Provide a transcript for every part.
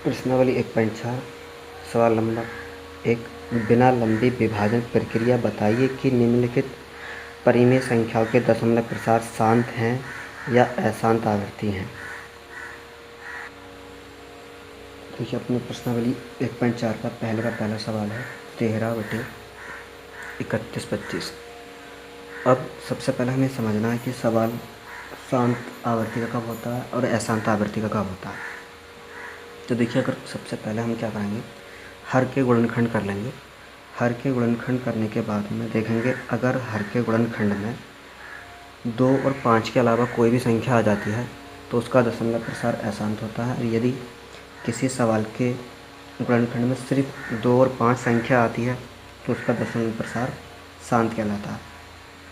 प्रश्नावली 1.4 सवाल नंबर 1। बिना लंबी विभाजन प्रक्रिया बताइए कि निम्नलिखित परिमेय संख्याओं के दशमलव प्रसार शांत हैं या अशांत आवर्ती हैं। देखिए अपनी प्रश्नावली 1.4 का पहला सवाल है 13/31/25। अब सबसे पहले हमें समझना है कि सवाल शांत आवर्ती का कब होता है और अशांत आवर्ती का कब होता है। तो देखिए अगर सबसे पहले हम क्या करेंगे, हर के गुणनखंड कर लेंगे। हर के गुणनखंड करने के बाद में देखेंगे अगर हर के गुणनखंड में 2 और 5 के अलावा कोई भी संख्या आ जाती है तो उसका दशमलव प्रसार अशांत होता है। और यदि किसी सवाल के गुणनखंड में सिर्फ 2 और 5 संख्या आती है तो उसका दशमलव प्रसार शांत कहलाता है।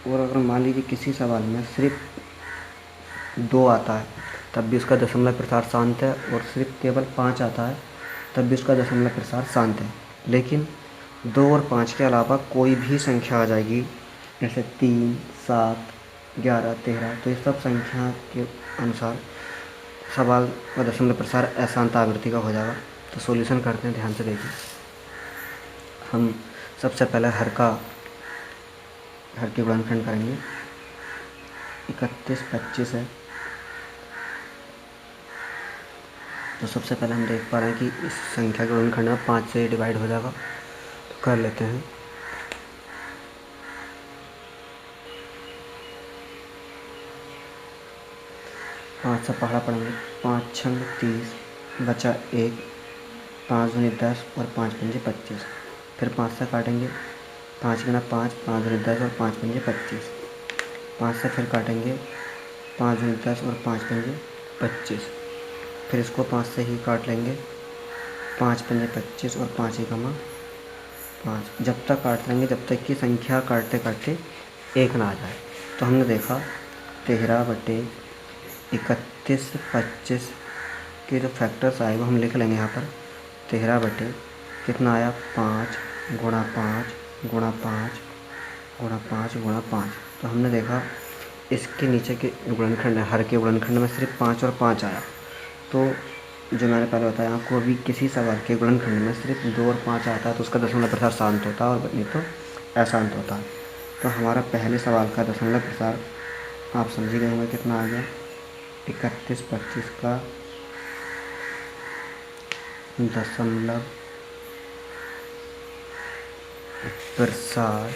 और अगर मान लीजिए किसी सवाल में सिर्फ 2 आता है तब भी उसका दशमलव प्रसार शांत है, और सिर्फ केवल 5 आता है तब भी उसका दशमलव प्रसार शांत है। लेकिन 2 और 5 के अलावा कोई भी संख्या आ जाएगी, जैसे 3, 7, 11, 13, तो इस सब संख्या के अनुसार सवाल का दशमलव प्रसार अशांत आवर्ती का हो जाएगा। तो सॉल्यूशन करते हैं, ध्यान से देखिए। हम सबसे पहले हर के गुणनखंड करेंगे। 31/25 है, तो सबसे पहले हम देख पा रहे हैं कि इस संख्या के गुणनखंड में 5 से डिवाइड हो जाएगा, तो कर लेते हैं। पाँच से पहाड़ा पढ़ेंगे, 5 छंग 30, बचा 1, 5 दूनी 10 और 5 पंजे 25। फिर 5 से काटेंगे, 5 गुना 5, 5 दूनी 10 और 5 पंजे 25। 5 से फिर काटेंगे, 5 दूनी 10 और 5 पंजे 25। फिर इसको 5 से ही काट लेंगे, 5 पंजे 25 और 5 एकमा 5। जब तक काट लेंगे जब तक कि संख्या काटते काटते 1 ना आ जाए। तो हमने देखा 13/31/25 के जो फैक्टर्स आए वो हम लिख लेंगे यहाँ पर। 13 बटे कितना आया, 5 गुणा 5 गुणा 5 गुणा 5 गुणा 5। तो हमने देखा इसके नीचे के गुणनखंड है, हर के गुणनखंड में सिर्फ 5 और 5 आया। तो जो मैंने पहले बताया आपको, अभी किसी सवाल के गुणनखंड में सिर्फ 2 और 5 आता है तो उसका दशमलव प्रसार शांत होता है, और नहीं तो अशांत होता है। तो हमारा पहले सवाल का दशमलव प्रसार आप समझ गए होंगे कितना आ गया। 31/25 का दशमलव प्रसार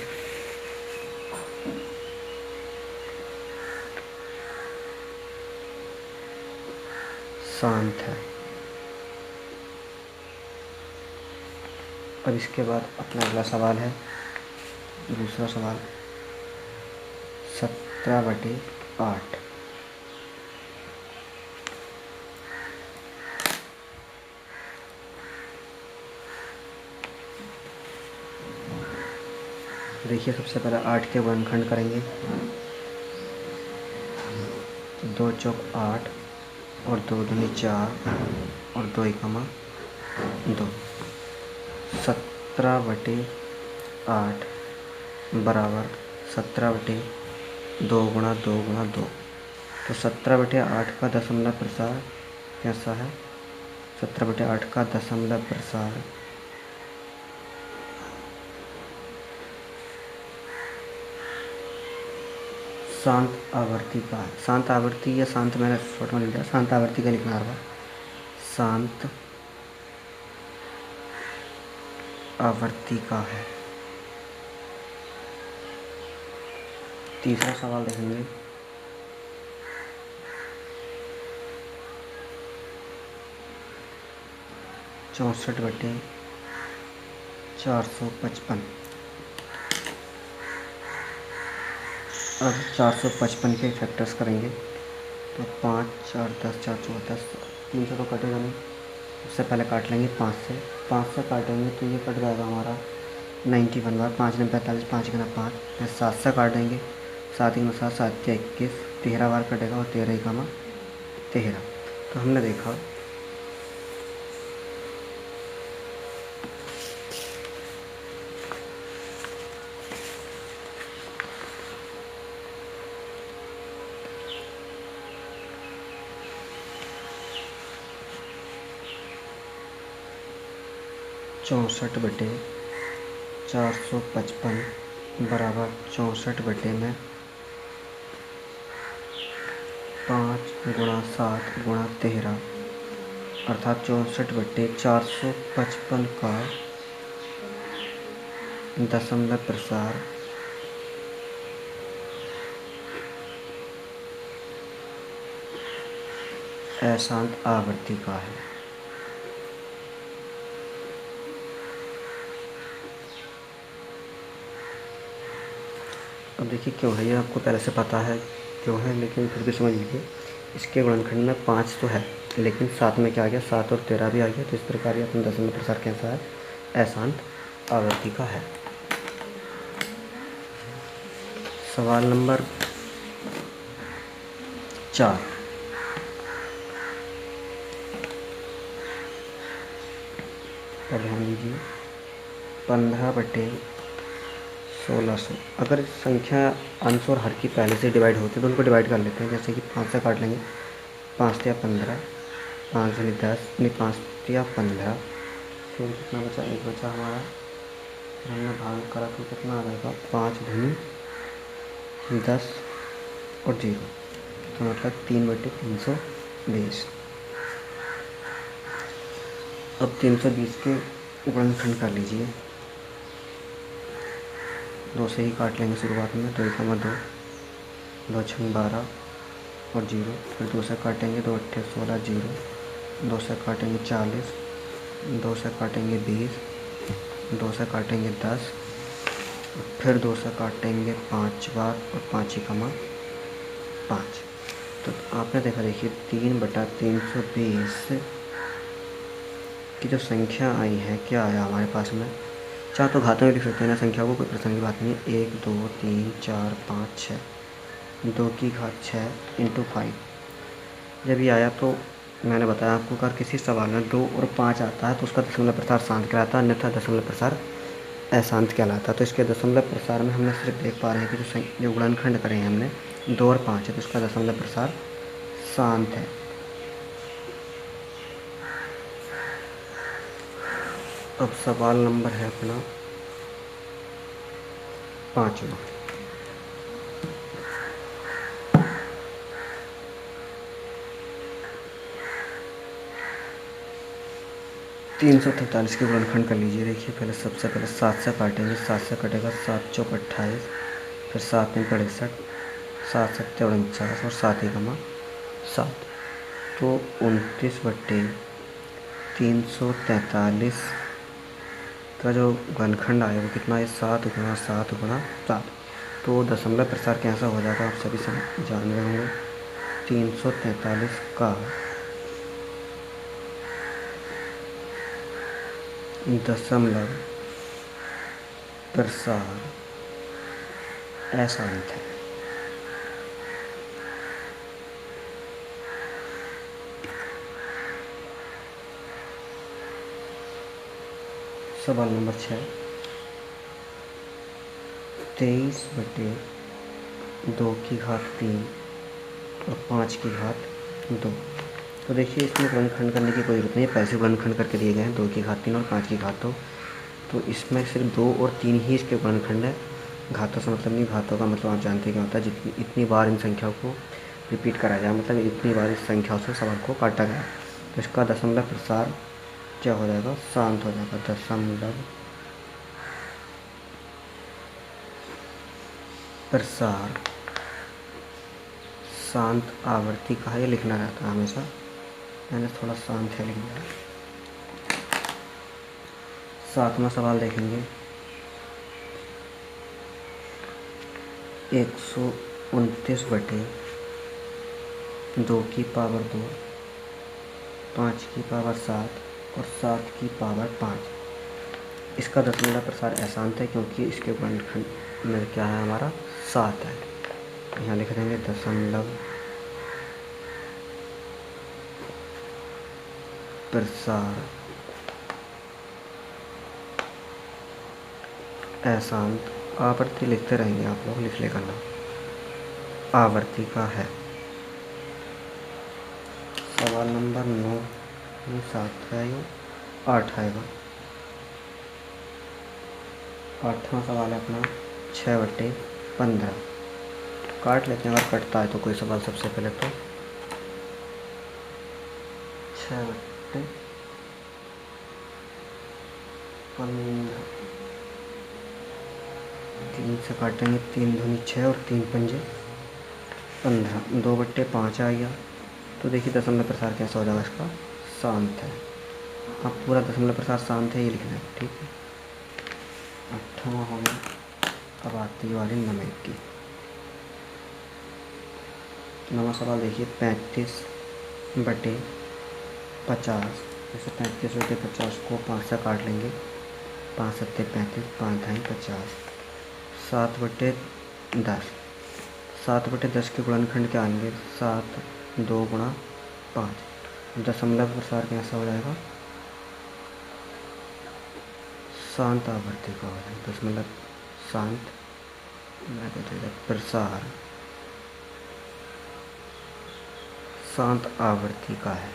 शांत है। अब इसके बाद अपना अगला सवाल है, दूसरा सवाल 17/8। देखिए सबसे पहले 8 के गुणनखंड करेंगे, 2 चौक 8 और 2 दूनी 4 और 2 एकमा 2। 17/8 बराबर 17/2 गुणा 2 गुणा 2। तो 17/8 का दशमलव प्रसार कैसा है, 17/8 का दशमलव प्रसार शांत आवर्ती का है। शांत आवर्ती या शांत मैंने शॉर्ट में लिख दिया, शांत आवर्ती का लिखना होगा। शांत आवर्ती का है। तीसरा सवाल देखेंगे, चौंसठ बटे 455। अब 455 के फैक्टर्स करेंगे तो 5, 4, 10, 4, 14, 300 तो कटेगा नहीं। सबसे पहले काट लेंगे 5 से। 5 से काटेंगे तो ये कट जाएगा हमारा 91 बार, 5 ने 45, 5 गुना 5। फिर 7 से काटेंगे, 7 गुना 7, 7 के 21, 13 बार कटेगा और 13 एकमा 13। तो हमने देखा 64/455 बराबर 64 बटे में 5 गुणा 7 गुणा 13 अर्थात 64/455 का दशमलव प्रसार अशांत आवृत्ति का है। अब देखिए क्यों है, ये आपको पहले से पता है क्यों है, लेकिन फिर भी समझ लीजिए। इसके गुणनखंड में 5 तो है, लेकिन साथ में क्या आ गया, 7 और 13 भी आ गया। तो इस प्रकार ये अपना दशमलव प्रसार कैसा है, अशांत आवृत्ति का है। सवाल नंबर 4, पर ध्यान दीजिए 15/1600। अगर संख्या अंश और हर की पहले से डिवाइड होती है तो उनको डिवाइड कर लेते हैं। जैसे कि 5 से काट लेंगे, 5 या 15, 5 यानी 10, नहीं 5 या 15, फिर कितना बचा, एक बचा हमारा, फिर हमने भाग करा तो कितना आ जाएगा, 5 दूनी 10 और 0, तो मतलब 3/320। अब 320 के गुणनखंड कर लीजिए। 2 से ही काट लेंगे शुरुआत में, 2 1 2, 2 6 12 और 0, फिर 2 से काटेंगे, 2 8 16 0, 2 से काटेंगे 40, 2 से काटेंगे 20, 2 से काटेंगे 10, फिर 2 से काटेंगे 5 बार और 5 ही कमा 5। तो आपने देखा, देखिए 3/320 की जो संख्या आई है, क्या आया हमारे पास में, चाहे तो घातों में लिख सकते हैं ना संख्या को, कोई प्रश्न की बात नहीं है। 1 2 3 4 5 6, 2 की घात 6 × 5। जब ये आया तो मैंने बताया आपको, अगर किसी सवाल में 2 और 5 आता है तो उसका दशमलव प्रसार शांत कहलाता है, अन्यथा दशमलव प्रसार अशांत कहलाता है। तो इसके दशमलव प्रसार में हमने सिर्फ देख पा रहे हैं कि जो गुणनखंड करें हैं हमने 2 और 5 है, तो इसका दशमलव प्रसार शांत है। अब सवाल नंबर है अपना 5वां। तीन 343 के गुणनखंड कर लीजिए। देखिए पहले सबसे पहले 7 से काटेंगे, 7 से कटेगा 7 चौक 28, फिर 7 में 63, 7 7 49 और 7 ही कमा 7, तो 29/343 का जो घनखंड आया वो कितना है, 7 गुणा 7 गुणा 7। तो दशमलव प्रसार कैसा हो जाएगा आप सभी जान रहे होंगे। 343 का दशमलव प्रसार अशांत है। सवाल नंबर 6, 23/2 और 5 तो देखिए इसमें गुणनखंड करने की कोई ज़रूरत नहीं है, पैसे गुणनखंड करके दिए गए हैं, 2 और 5 तो इसमें सिर्फ 2 और 3 ही इसके गुणनखंड है। घातों से मतलब नहीं, घातों का मतलब आप जानते हैं क्या होता है, जितनी इतनी बार इन संख्याओं को रिपीट करा जाए, मतलब इतनी बार इस संख्याओं से सवाल को काटा गया, तो इसका दशमलव प्रसार क्या हो जाएगा, शांत हो जाएगा। दशमलव प्रसार शांत आवृत्ति का ये लिखना रहता है हमेशा, मैंने थोड़ा शांत है लिख दिया। 7वां सवाल देखेंगे। 129/2 की पावर 2, 5 की पावर 7 और 7 की पावर 5। इसका दशमलव प्रसार अशांत है क्योंकि इसके गुणनखंड में क्या है हमारा, 7 है। यहाँ लिख देंगे दशमलव प्रसार अशांत आवृत्ति लिखते रहेंगे आप लोग, लिख लेगा ना, आवृत्ति का है। सवाल नंबर 9 में 7 है, 8 आएगा। 8वां सवाल है अपना 6/15। काट लेते हैं, अगर कटता है तो कोई सवाल सबसे पहले तो 6/15 3 से काटेंगे, 3 दूनी 6 और 3 पंजे 15, 2/5 आ गया। तो देखिए दशमलव प्रसार कैसा हो जाएगा इसका, शांत है। अब पूरा दशमलव प्रसार शांत है ये लिखना है, ठीक है। 8वां हो गया। अब आती है वाली 9 की। 9वां सवाल देखिए 35/50। जैसे 35/50 को 5 से काट लेंगे, 5 सत्ते 35, 5 ढाई 50। 7/10। 7/10 के गुणनखंड क्या आएंगे, 7 2 गुणा 5। दशमलव प्रसार कैसा हो जाएगा, शांत आवर्ती का हो जाएगा। दशमलव शांत प्रसार शांत आवर्ती का है।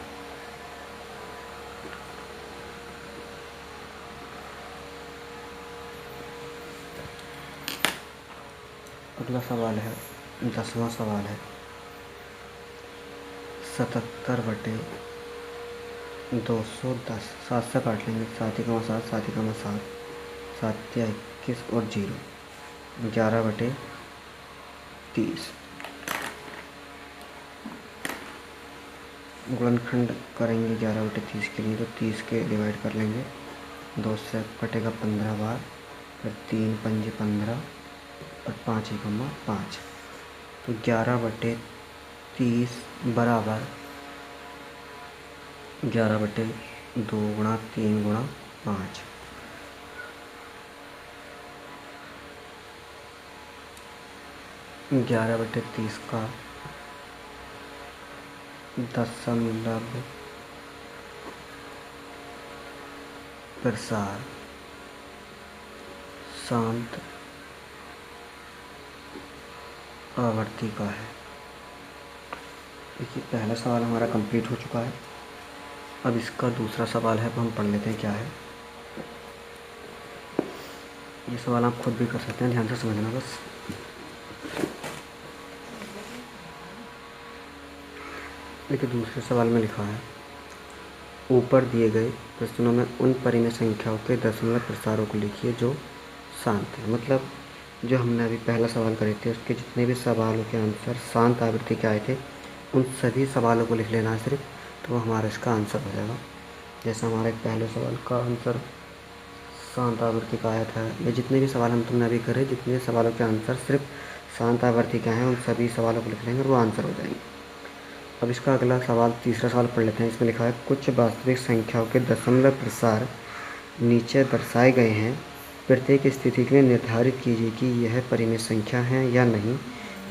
अगला सवाल है 10वां सवाल है 77/210। 7 से काट लेंगे, 7 ही 7, 7 ही 7, 7 या 21 और 0, 11/30। गुणनखंड करेंगे 11/30 के लिए, तो 30 के डिवाइड कर लेंगे, 2 से कटेगा 15 बार, फिर 3 पंजे 15 और 5 ही 5। तो 11/30 बराबर 11/2 गुणा 3 गुणा 5। 11/30 का दशमलव प्रसार शांत आवर्ती का है। देखिए पहला सवाल हमारा कंप्लीट हो चुका है। अब इसका दूसरा सवाल है, तो हम पढ़ लेते हैं क्या है। ये सवाल आप खुद भी कर सकते हैं, ध्यान से समझना बस। देखिए दूसरे सवाल में लिखा है, ऊपर दिए गए प्रश्नों में उन परिमेय संख्याओं के दशमलव प्रसारों को लिखिए जो शांत है। मतलब जो हमने अभी पहला सवाल करे थे उसके जितने भी सवालों के आंसर शांत आवृत्ति के आए थे, उन सभी सवालों को लिख लेना है सिर्फ, तो वो हमारा इसका आंसर हो जाएगा। जैसा हमारे पहले सवाल का आंसर शांत आवृत्ति का आया था, या जितने भी सवाल हम तुमने अभी करे, जितने सवालों के आंसर सिर्फ शांत आवृत्ति के हैं, उन सभी सवालों को लिख लेंगे और वो आंसर हो जाएंगे। अब इसका अगला सवाल, तीसरा सवाल पढ़ लेते हैं। इसमें लिखा है, कुछ वास्तविक संख्याओं के दशमलव प्रसार नीचे दर्शाए गए हैं। प्रत्येक स्थिति के लिए निर्धारित कीजिए कि यह परिमेय संख्या है या नहीं।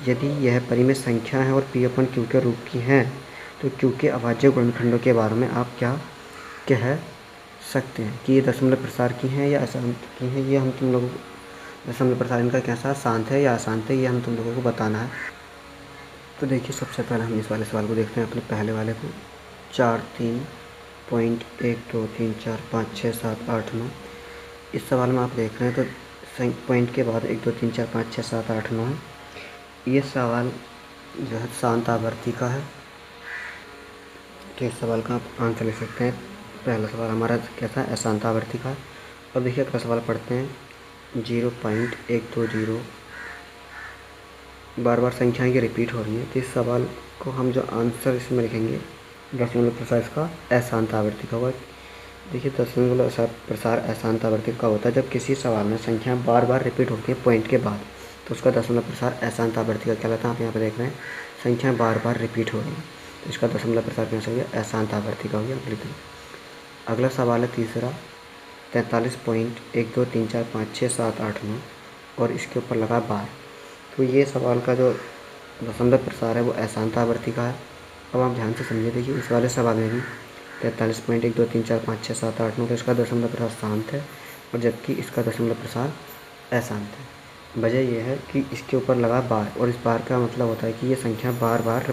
यदि यह परिमेय संख्या है और P/Q के रूप की हैं, तो Q के अभाज्य गुणनखंडों के बारे में आप क्या कह सकते हैं कि ये दशमलव प्रसार की हैं या अशांत की हैं। ये हम तुम लोगों को, दशमलव प्रसार इनका कैसा, शांत है या अशांत है, ये हम तुम लोगों को बताना है। तो देखिए सबसे पहले हम इस वाले सवाल को देखते हैं, अपने पहले वाले को। 4 3 पॉइंट 1 2 3 4 5 6 7 8 9। इस सवाल में आप देख रहे हैं तो पॉइंट के बाद 1 2 3 4 5 6 7 8 9 है। ये सवाल जो है शांत आवर्ती का है, तो इस सवाल का आप आंसर लिख सकते हैं। पहला सवाल हमारा कैसा है, अशांत आवर्ती का। अब देखिए अगला सवाल पढ़ते हैं। 0.120 बार बार संख्याएं की रिपीट हो रही हैं, तो इस सवाल को हम जो आंसर इसमें लिखेंगे, दशमलव प्रसार इसका अशांत आवर्ती का होगा। देखिए दशमलव प्रसार अशांत आवर्ती का होता है जब किसी सवाल में संख्याएं बार बार रिपीट होती हैं पॉइंट के बाद, तो उसका दशमलव प्रसार अशांत आवर्ती का कहलाता है। आप यहाँ पे देख रहे हैं संख्याएं बार बार रिपीट हो रही हैं, तो इसका दशमलव प्रसार कैसा हो गया, अशांत आवर्ती का हो गया। अगला सवाल है तीसरा, 43.1 2 3 4 5 6 7 8 9 और इसके ऊपर लगा बार। तो ये सवाल का जो दशमलव प्रसार है वो अशांत आवर्ती का है। अब आप ध्यान से समझिए। देखिए इस वाले सवाल में भी 43.1 2 3 4 5 6 7 8 9, तो इसका दशमलव प्रसार शांत है, और जबकि इसका दशमलव प्रसार अशांत है। वजह यह है कि इसके ऊपर लगा बार, और इस बार का मतलब होता है कि ये संख्या बार बार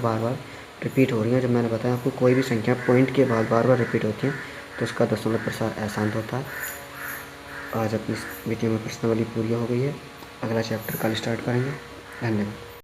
रिपीट हो रही है। जब मैंने बताया आपको, कोई भी संख्या पॉइंट के बाद बार बार रिपीट होती है तो उसका दशमलव प्रसार अशांत होता है। आज अपनी इस वीडियो में प्रश्नावली पूरी हो गई है। अगला चैप्टर कल स्टार्ट करेंगे। धन्यवाद।